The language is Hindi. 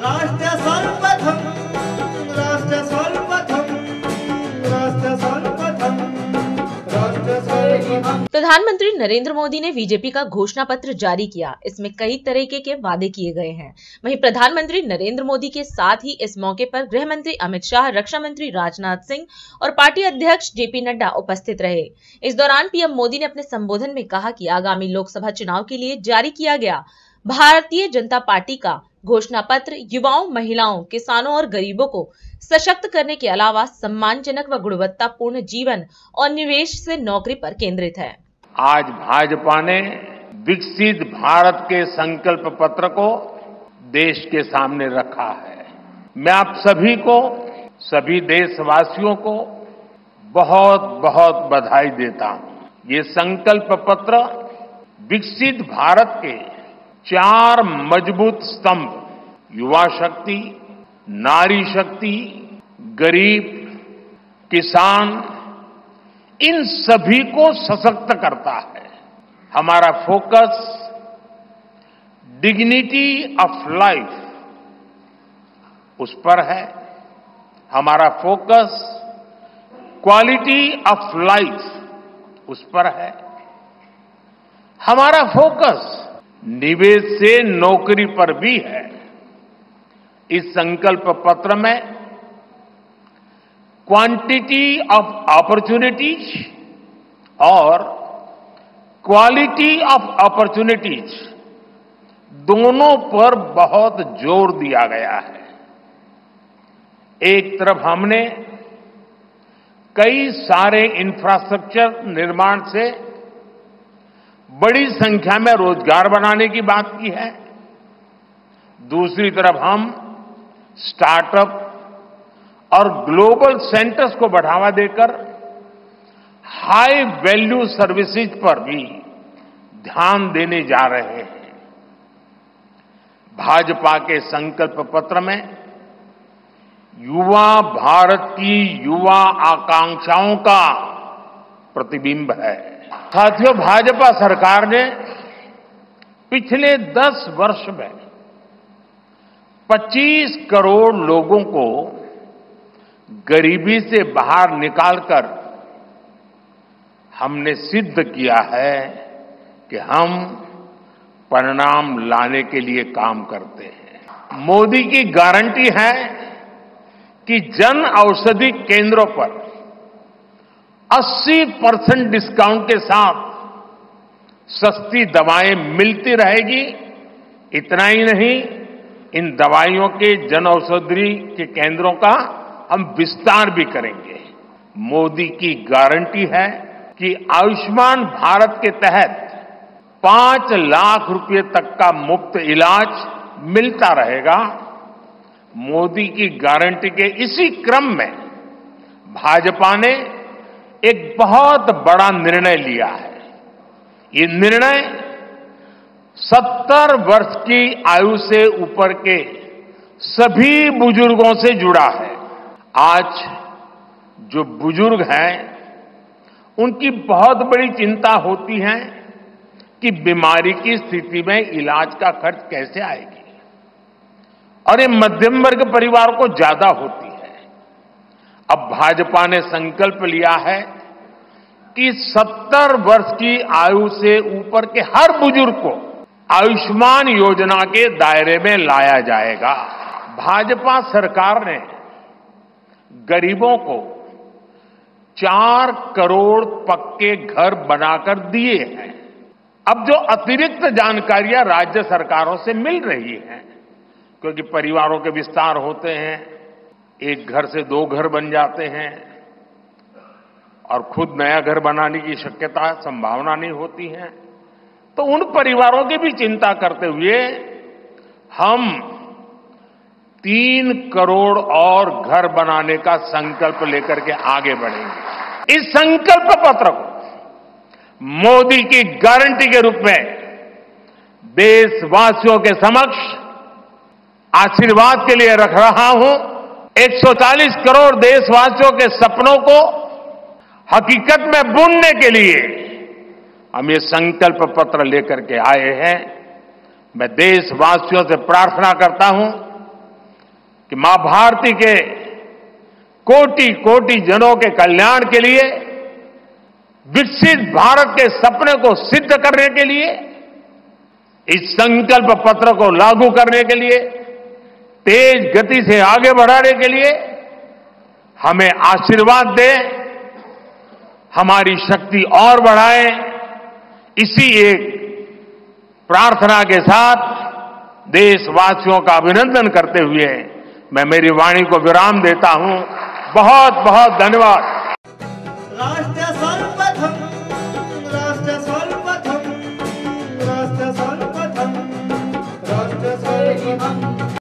राष्ट्र सर्वप्रथम, राष्ट्र सर्वप्रथम, राष्ट्र सर्वप्रथम, राष्ट्र सर्वप्रथम। प्रधानमंत्री नरेंद्र मोदी ने बीजेपी का घोषणा पत्र जारी किया। इसमें कई तरीके के वादे किए गए हैं। वहीं प्रधानमंत्री नरेंद्र मोदी के साथ ही इस मौके पर गृह मंत्री अमित शाह, रक्षा मंत्री राजनाथ सिंह और पार्टी अध्यक्ष जेपी नड्डा उपस्थित रहे। इस दौरान पीएम मोदी ने अपने संबोधन में कहा कि आगामी लोकसभा चुनाव के लिए जारी किया गया भारतीय जनता पार्टी का घोषणा पत्र युवाओं, महिलाओं, किसानों और गरीबों को सशक्त करने के अलावा सम्मानजनक व गुणवत्तापूर्ण जीवन और निवेश से नौकरी पर केंद्रित है। आज भाजपा ने विकसित भारत के संकल्प पत्र को देश के सामने रखा है। मैं आप सभी को, सभी देशवासियों को बहुत बहुत बधाई देता हूं। ये संकल्प पत्र विकसित भारत के 4 मजबूत स्तंभ, युवा शक्ति, नारी शक्ति, गरीब, किसान, इन सभी को सशक्त करता है। हमारा फोकस डिग्निटी ऑफ लाइफ उस पर है। हमारा फोकस क्वालिटी ऑफ लाइफ उस पर है। हमारा फोकस निवेश से नौकरी पर भी है। इस संकल्प पत्र में क्वांटिटी ऑफ अपॉर्चुनिटीज और क्वालिटी ऑफ अपॉर्चुनिटीज दोनों पर बहुत जोर दिया गया है। एक तरफ हमने कई सारे इंफ्रास्ट्रक्चर निर्माण से बड़ी संख्या में रोजगार बनाने की बात की है। दूसरी तरफ हम स्टार्टअप और ग्लोबल सेंटर्स को बढ़ावा देकर हाई वैल्यू सर्विसेज पर भी ध्यान देने जा रहे हैं। भाजपा के संकल्प पत्र में युवा भारत की युवा आकांक्षाओं का प्रतिबिंब है। साथियों, भाजपा सरकार ने पिछले 10 वर्ष में 25 करोड़ लोगों को गरीबी से बाहर निकालकर हमने सिद्ध किया है कि हम परिणाम लाने के लिए काम करते हैं। मोदी की गारंटी है कि जन औषधि केंद्रों पर 80% डिस्काउंट के साथ सस्ती दवाएं मिलती रहेगी। इतना ही नहीं, इन दवाइयों के जन औषधि के केंद्रों का हम विस्तार भी करेंगे। मोदी की गारंटी है कि आयुष्मान भारत के तहत 5 लाख रुपए तक का मुफ्त इलाज मिलता रहेगा। मोदी की गारंटी के इसी क्रम में भाजपा ने एक बहुत बड़ा निर्णय लिया है। ये निर्णय 70 वर्ष की आयु से ऊपर के सभी बुजुर्गों से जुड़ा है। आज जो बुजुर्ग हैं, उनकी बहुत बड़ी चिंता होती है कि बीमारी की स्थिति में इलाज का खर्च कैसे आएगी, और ये मध्यम वर्ग परिवार को ज्यादा होती है। अब भाजपा ने संकल्प लिया है कि 70 वर्ष की आयु से ऊपर के हर बुजुर्ग को आयुष्मान योजना के दायरे में लाया जाएगा। भाजपा सरकार ने गरीबों को 4 करोड़ पक्के घर बनाकर दिए हैं। अब जो अतिरिक्त जानकारियां राज्य सरकारों से मिल रही हैं, क्योंकि परिवारों के विस्तार होते हैं, एक घर से 2 घर बन जाते हैं और खुद नया घर बनाने की शक्यता, संभावना नहीं होती है, तो उन परिवारों की भी चिंता करते हुए हम 3 करोड़ और घर बनाने का संकल्प लेकर के आगे बढ़ेंगे। इस संकल्प पत्र को मोदी की गारंटी के रूप में देशवासियों के समक्ष आशीर्वाद के लिए रख रहा हूं। 140 करोड़ देशवासियों के सपनों को हकीकत में बुनने के लिए हम ये संकल्प पत्र लेकर के आए हैं। मैं देशवासियों से प्रार्थना करता हूं कि मां भारती के कोटि कोटि जनों के कल्याण के लिए, विकसित भारत के सपने को सिद्ध करने के लिए, इस संकल्प पत्र को लागू करने के लिए, तेज गति से आगे बढ़ाने के लिए हमें आशीर्वाद दें, हमारी शक्ति और बढ़ाएं। इसी एक प्रार्थना के साथ देशवासियों का अभिनंदन करते हुए मैं मेरी वाणी को विराम देता हूं। बहुत बहुत धन्यवाद। राष्ट्र